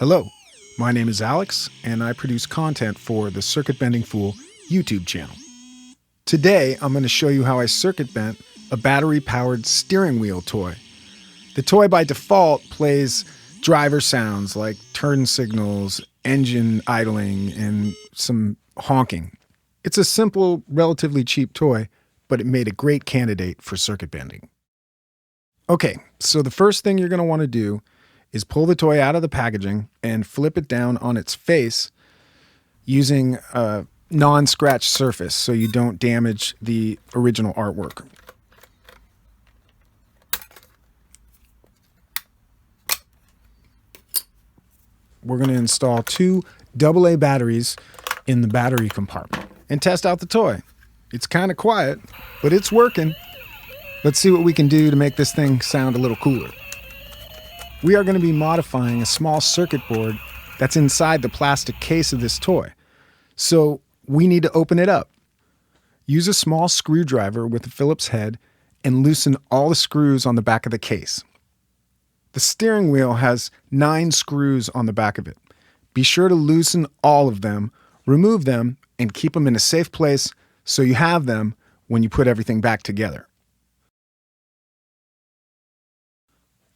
Hello, my name is Alex, and I produce content for the Circuit Bending Fool YouTube channel. Today, I'm going to show you how I circuit bent a battery-powered steering wheel toy. The toy by default plays driver sounds like turn signals, engine idling, and some honking. It's a simple, relatively cheap toy, but it made a great candidate for circuit bending. Okay, so the first thing you're going to want to do is pull the toy out of the packaging and flip it down on its face using a non-scratch surface so you don't damage the original artwork. We're going to install two AA batteries in the battery compartment and test out the toy. It's kind of quiet, but it's working. Let's see what we can do to make this thing sound a little cooler. We are going to be modifying a small circuit board that's inside the plastic case of this toy. So we need to open it up. Use a small screwdriver with a Phillips head and loosen all the screws on the back of the case. The steering wheel has 9 screws on the back of it. Be sure to loosen all of them, remove them, and keep them in a safe place so you have them when you put everything back together.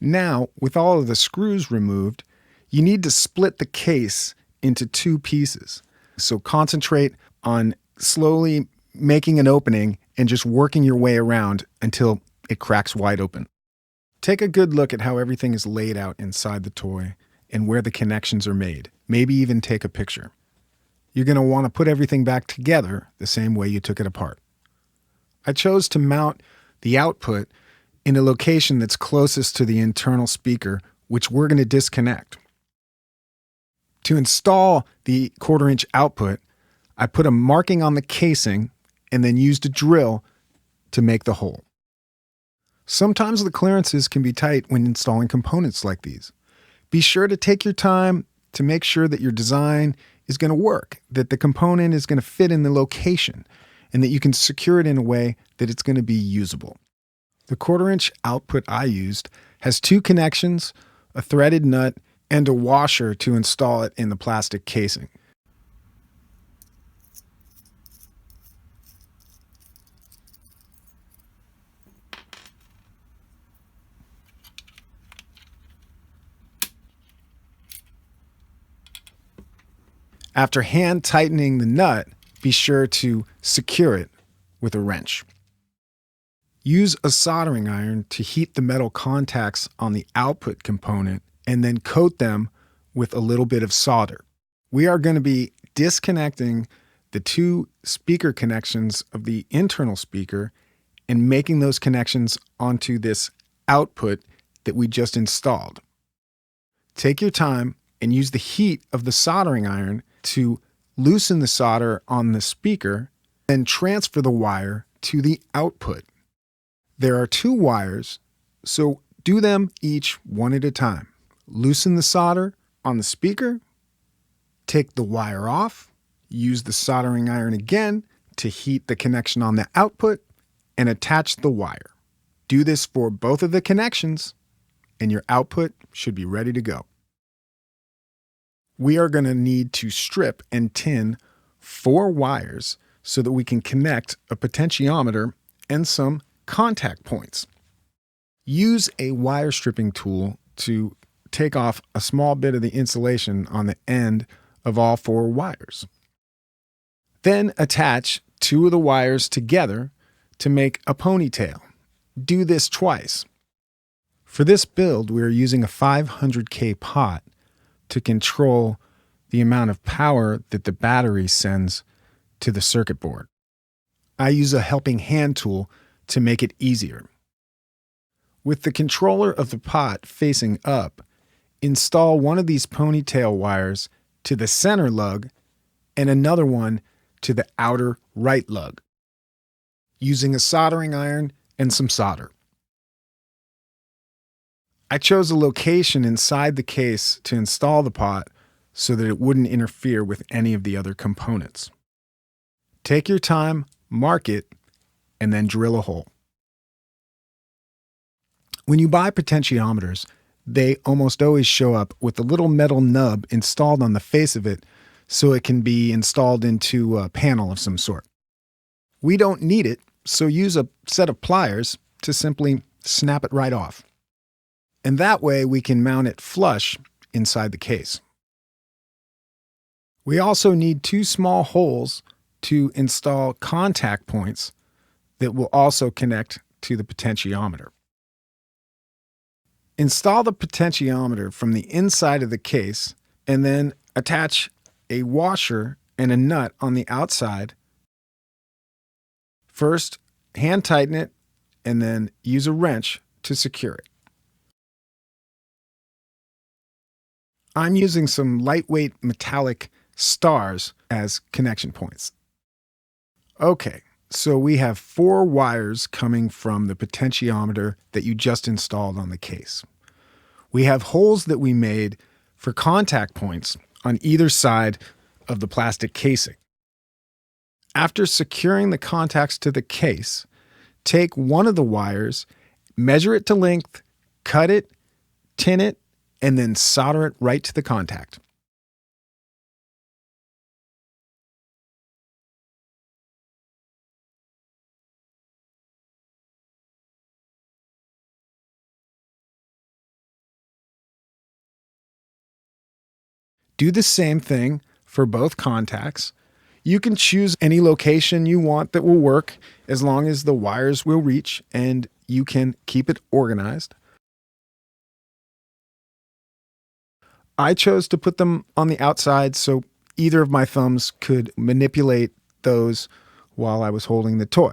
Now, with all of the screws removed, you need to split the case into 2 pieces. So concentrate on slowly making an opening and just working your way around until it cracks wide open. Take a good look at how everything is laid out inside the toy and where the connections are made. Maybe even take a picture. You're going to want to put everything back together the same way you took it apart. I chose to mount the output in a location that's closest to the internal speaker, which we're going to disconnect. To install the 1/4 inch output, I put a marking on the casing and then used a drill to make the hole. Sometimes the clearances can be tight when installing components like these. Be sure to take your time to make sure that your design is going to work, that the component is going to fit in the location, and that you can secure it in a way that it's going to be usable. The 1/4 inch output I used has 2 connections, a threaded nut, and a washer to install it in the plastic casing. After hand tightening the nut, be sure to secure it with a wrench. Use a soldering iron to heat the metal contacts on the output component and then coat them with a little bit of solder. We are going to be disconnecting the 2 speaker connections of the internal speaker and making those connections onto this output that we just installed. Take your time and use the heat of the soldering iron to loosen the solder on the speaker and transfer the wire to the output. There are 2 wires, so do them each one at a time. Loosen the solder on the speaker, take the wire off, use the soldering iron again to heat the connection on the output, and attach the wire. Do this for both of the connections, and your output should be ready to go. We are going to need to strip and tin 4 wires so that we can connect a potentiometer and some contact points. Use a wire stripping tool to take off a small bit of the insulation on the end of all 4 wires. Then attach 2 of the wires together to make a ponytail. Do this twice. For this build, we are using a 500K pot to control the amount of power that the battery sends to the circuit board. I use a helping hand tool to make it easier. With the controller of the pot facing up, install one of these ponytail wires to the center lug and another one to the outer right lug, using a soldering iron and some solder. I chose a location inside the case to install the pot so that it wouldn't interfere with any of the other components. Take your time, mark it, and then drill a hole. When you buy potentiometers, they almost always show up with a little metal nub installed on the face of it so it can be installed into a panel of some sort. We don't need it, so use a set of pliers to simply snap it right off. And that way we can mount it flush inside the case. We also need 2 small holes to install contact points that will also connect to the potentiometer. Install the potentiometer from the inside of the case and then attach a washer and a nut on the outside. First, hand tighten it and then use a wrench to secure it. I'm using some lightweight metallic stars as connection points. Okay, so we have 4 wires coming from the potentiometer that you just installed on the case. We have holes that we made for contact points on either side of the plastic casing. After securing the contacts to the case, take one of the wires, measure it to length, cut it, tin it, and then solder it right to the contact. Do the same thing for both contacts. You can choose any location you want that will work as long as the wires will reach and you can keep it organized. I chose to put them on the outside so either of my thumbs could manipulate those while I was holding the toy.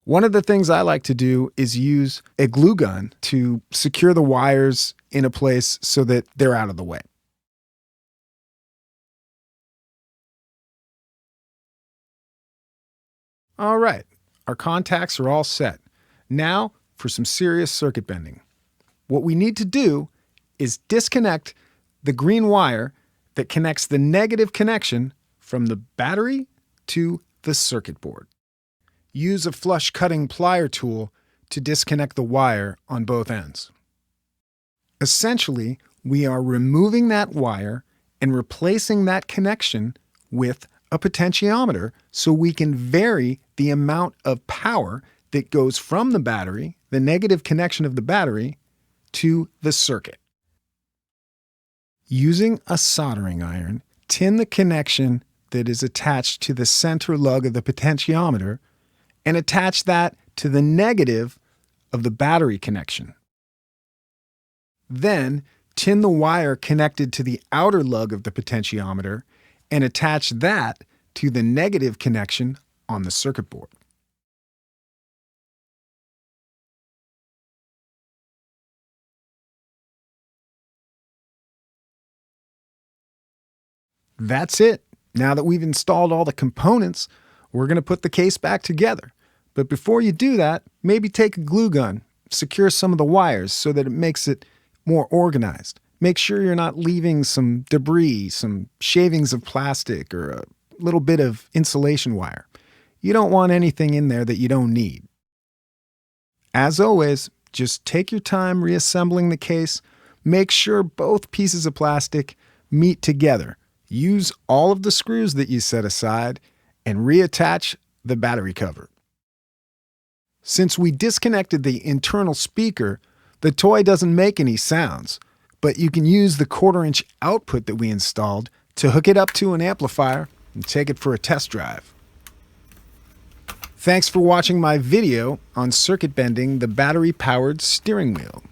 One of the things I like to do is use a glue gun to secure the wires in a place so that they're out of the way. All right, our contacts are all set. Now for some serious circuit bending. What we need to do is disconnect the green wire that connects the negative connection from the battery to the circuit board. Use a flush cutting plier tool to disconnect the wire on both ends. Essentially, we are removing that wire and replacing that connection with a potentiometer so we can vary the amount of power that goes from the battery, the negative connection of the battery, to the circuit. Using a soldering iron, tin the connection that is attached to the center lug of the potentiometer and attach that to the negative of the battery connection. Then, tin the wire connected to the outer lug of the potentiometer and attach that to the negative connection on the circuit board. That's it. Now that we've installed all the components, we're going to put the case back together. But before you do that, maybe take a glue gun, secure some of the wires so that it makes it more organized. Make sure you're not leaving some debris, some shavings of plastic, or a little bit of insulation wire. You don't want anything in there that you don't need. As always, just take your time reassembling the case. Make sure both pieces of plastic meet together. Use all of the screws that you set aside and reattach the battery cover. Since we disconnected the internal speaker, the toy doesn't make any sounds, but you can use the 1/4-inch output that we installed to hook it up to an amplifier and take it for a test drive. Thanks for watching my video on circuit bending the battery-powered steering wheel.